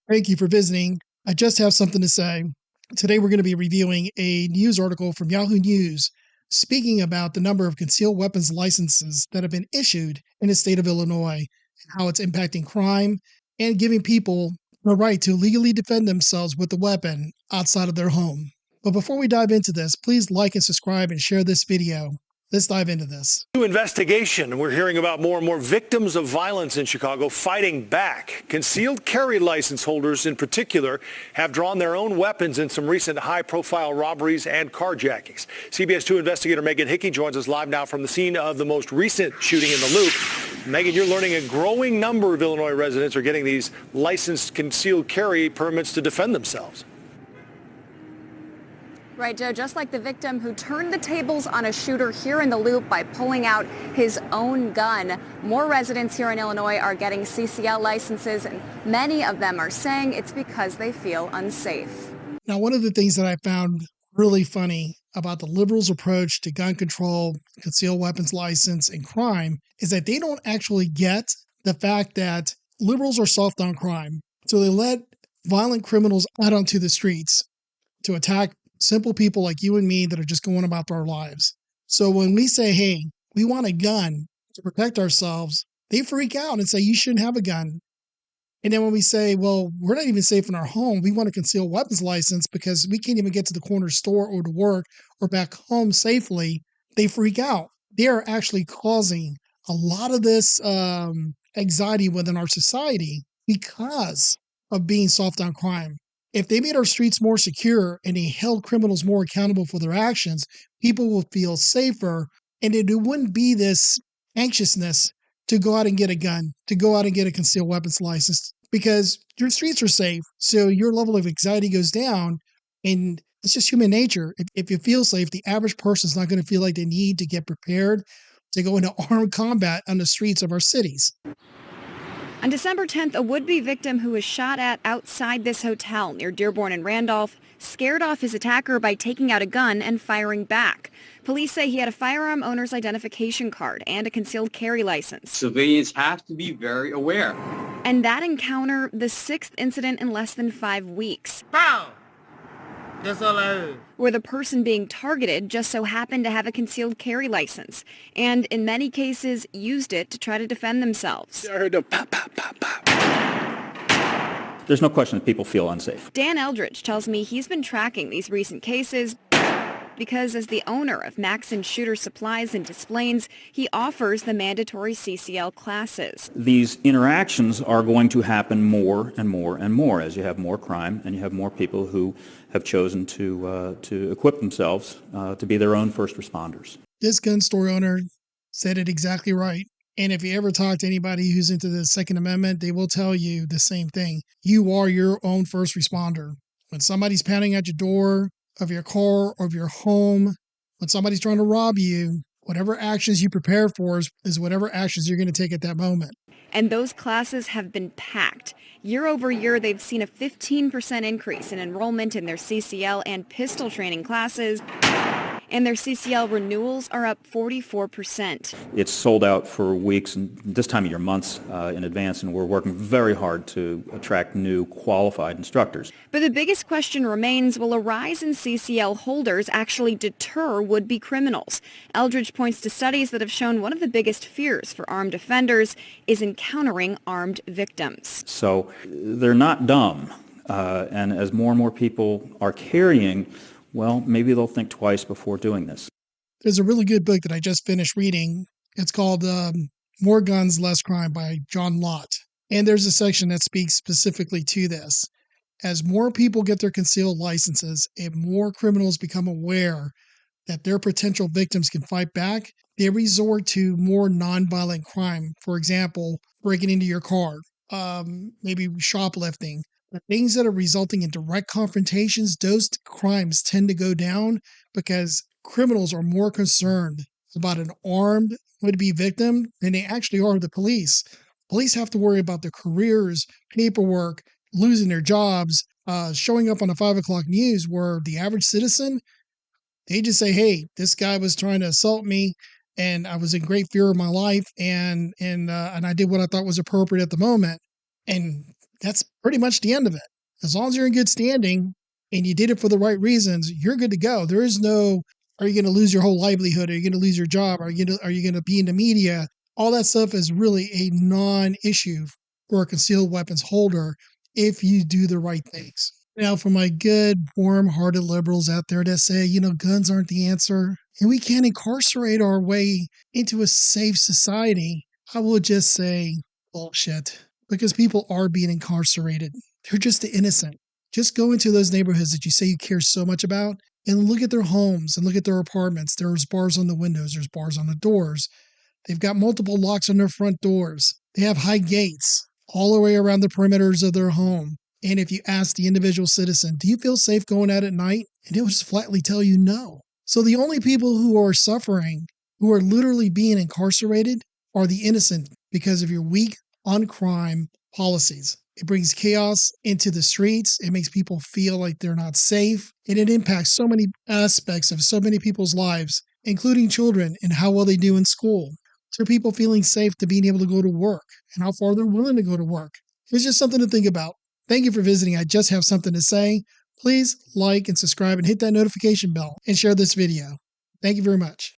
Thank you for visiting. I just have something to say. Today, we're going to be reviewing a news article from Yahoo News speaking about the number of concealed weapons licenses that have been issued in the state of Illinois, and how it's impacting crime and giving people the right to legally defend themselves with a weapon outside of their home. But before we dive into this, please like and subscribe and share this video. Let's dive into this. New investigation. We're hearing about more and more victims of violence in Chicago fighting back. Concealed carry license holders in particular have drawn their own weapons in some recent high-profile robberies and carjackings. CBS 2 investigator Megan Hickey joins us live now from the scene of the most recent shooting in the Loop. Megan, you're learning a growing number of Illinois residents are getting these licensed concealed carry permits to defend themselves. Right, Joe, just like the victim who turned the tables on a shooter here in the Loop by pulling out his own gun, more residents here in Illinois are getting CCL licenses, and many of them are saying it's because they feel unsafe. Now, one of the things that I found really funny about the liberals' approach to gun control, concealed weapons license, and crime is that they don't actually get the fact that liberals are soft on crime. So they let violent criminals out onto the streets to attack simple people like you and me that are just going about our lives. So when we say, hey, we want a gun to protect ourselves, they freak out and say, you shouldn't have a gun. And then when we say, well, we're not even safe in our home, we want a concealed weapons license because we can't even get to the corner store or to work or back home safely, they freak out. They are actually causing a lot of this anxiety within our society because of being soft on crime. If they made our streets more secure and they held criminals more accountable for their actions, people will feel safer, and there wouldn't be this anxiousness to go out and get a gun, to go out and get a concealed weapons license, because your streets are safe. So your level of anxiety goes down, and it's just human nature. If you feel safe, the average person is not going to feel like they need to get prepared to go into armed combat on the streets of our cities. On December 10th, a would-be victim who was shot at outside this hotel near Dearborn and Randolph scared off his attacker by taking out a gun and firing back. Police say he had a firearm owner's identification card and a concealed carry license. Civilians have to be very aware. And that encounter, the sixth incident in less than 5 weeks. Pow! That's all I heard. Where the person being targeted just so happened to have a concealed carry license, and in many cases used it to try to defend themselves. I heard the pop, pop, pop, pop. There's no question that people feel unsafe. Dan Eldridge tells me he's been tracking these recent cases because as the owner of Maxson Shooter Supplies in Des Plaines, he offers the mandatory CCL classes. These interactions are going to happen more and more and more as you have more crime and you have more people who have chosen to equip themselves to be their own first responders. This gun store owner said it exactly right. And if you ever talk to anybody who's into the Second Amendment, they will tell you the same thing. You are your own first responder. When somebody's pounding at your door of your car or of your home, when somebody's trying to rob you, whatever actions you prepare for is whatever actions you're going to take at that moment. And those classes have been packed. Year over year, they've seen a 15% increase in enrollment in their CCL and pistol training classes. And their CCL renewals are up 44%. It's sold out for weeks and this time of year, months in advance, and we're working very hard to attract new qualified instructors. But the biggest question remains, will a rise in CCL holders actually deter would-be criminals? Eldridge points to studies that have shown one of the biggest fears for armed offenders is encountering armed victims. So they're not dumb, and as more and more people are carrying, well, maybe they'll think twice before doing this. There's a really good book that I just finished reading. It's called More Guns, Less Crime by John Lott. And there's a section that speaks specifically to this. As more people get their concealed licenses and more criminals become aware that their potential victims can fight back, they resort to more nonviolent crime. For example, breaking into your car, maybe shoplifting. The things that are resulting in direct confrontations, those crimes tend to go down because criminals are more concerned about an armed would-be victim than they actually are the police. Police have to worry about their careers, paperwork, losing their jobs, showing up on the 5 o'clock news, where the average citizen, they just say, hey, this guy was trying to assault me and I was in great fear of my life and I did what I thought was appropriate at the moment. And that's pretty much the end of it. As long as you're in good standing and you did it for the right reasons, you're good to go. There is no, are you going to lose your whole livelihood? Are you going to lose your job? Are you going to be in the media? All that stuff is really a non-issue for a concealed weapons holder if you do the right things. Now, for my good, warm-hearted liberals out there that say, guns aren't the answer, and we can't incarcerate our way into a safe society, I will just say bullshit, because people are being incarcerated. They're just the innocent. Just go into those neighborhoods that you say you care so much about and look at their homes and look at their apartments. There's bars on the windows, there's bars on the doors. They've got multiple locks on their front doors. They have high gates all the way around the perimeters of their home. And if you ask the individual citizen, do you feel safe going out at night? And it will just flatly tell you no. So the only people who are suffering, who are literally being incarcerated, are the innocent because of your weak on crime policies. It brings chaos into the streets. It makes people feel like they're not safe. And it impacts so many aspects of so many people's lives, including children and how well they do in school. To people feeling safe to being able to go to work and how far they're willing to go to work. It's just something to think about. Thank you for visiting. I just have something to say. Please like and subscribe and hit that notification bell and share this video. Thank you very much.